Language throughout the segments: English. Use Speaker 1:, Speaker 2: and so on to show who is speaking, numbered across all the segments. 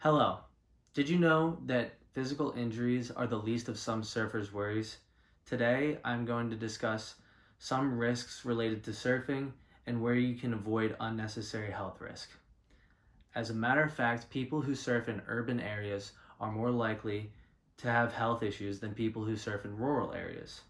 Speaker 1: Hello. Did you know that physical injuries are the least of some surfers' worries? Today, I'm going to discuss some risks related to surfing and where you can avoid unnecessary health risk. As a matter of fact, people who surf in urban areas are more likely to have health issues than people who surf in rural areas.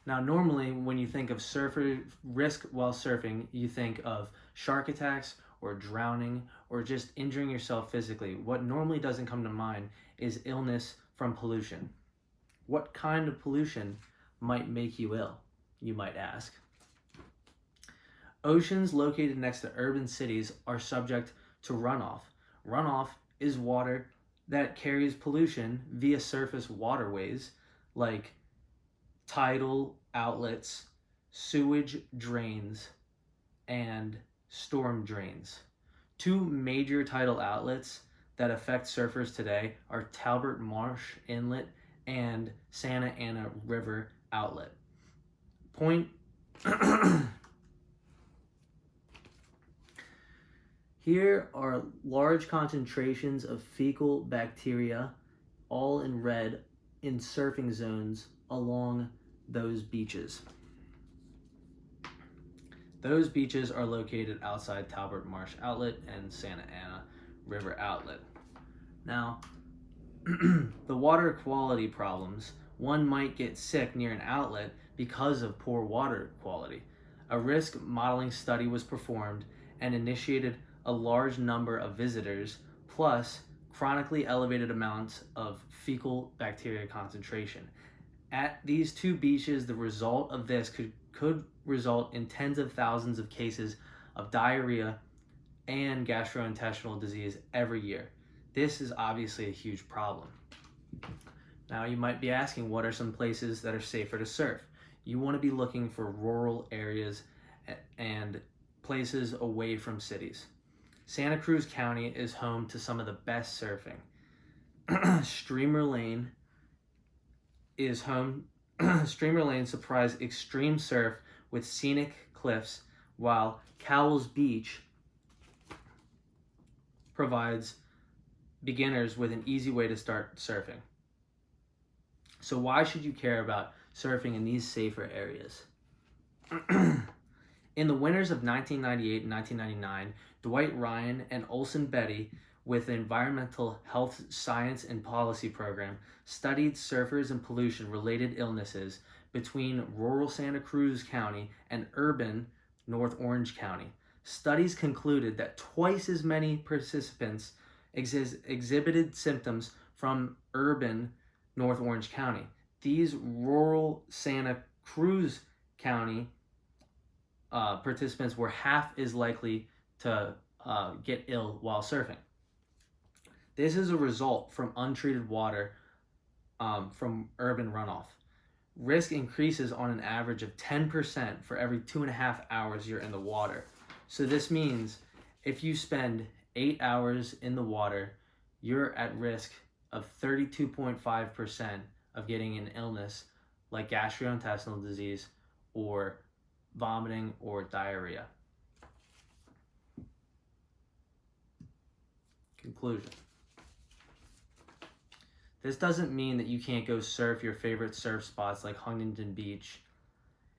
Speaker 1: Now, normally, when you think of surfer risk while surfing, you think of shark attacks or drowning or just injuring yourself physically. What normally doesn't come to mind is illness from pollution. What kind of pollution might make you ill, you might ask? Oceans located next to urban cities are subject to runoff. Runoff is water that carries pollution via surface waterways like tidal outlets, sewage drains, and storm drains. Two major tidal outlets that affect surfers today are Talbot Marsh Inlet and Santa Ana River Outlet. Point Here are large concentrations of fecal bacteria, all in red, in surfing zones along those beaches. Those beaches are located outside Talbot Marsh Outlet and Santa Ana River Outlet. Now, the water quality problems, one might get sick near an outlet because of poor water quality. A risk modeling study was performed and initiated a large number of visitors, plus chronically elevated amounts of fecal bacteria concentration. At these two beaches, the result of this could result in tens of thousands of cases of diarrhea and gastrointestinal disease every year. This is obviously a huge problem. Now, you might be asking, what are some places that are safer to surf? You want to be looking for rural areas and places away from cities. Santa Cruz County is home to some of the best surfing. Streamer Lane is home. Streamer Lane supplies extreme surf with scenic cliffs, while Cowell's Beach provides beginners with an easy way to start surfing. So why should you care about surfing in these safer areas? In the winters of 1998 and 1999, Dwight Ryan and Olson Betty, with the Environmental Health Science and Policy Program, studied surfers and pollution-related illnesses between rural Santa Cruz County and urban North Orange County. Studies concluded that twice as many participants exhibited symptoms from urban North Orange County. These rural Santa Cruz County participants were half as likely to get ill while surfing. This is a result from untreated water from urban runoff. Risk increases on an average of 10% for every 2.5 hours you're in the water. So this means if you spend 8 hours in the water, you're at risk of 32.5% of getting an illness like gastrointestinal disease or vomiting or diarrhea. Conclusion. This doesn't mean that you can't go surf your favorite surf spots like Huntington Beach.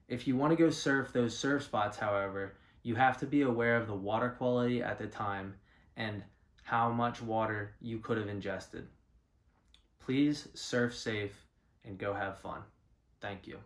Speaker 1: If you want to go surf those surf spots, however, you have to be aware of the water quality at the time and how much water you could have ingested. Please surf safe and go have fun. Thank you.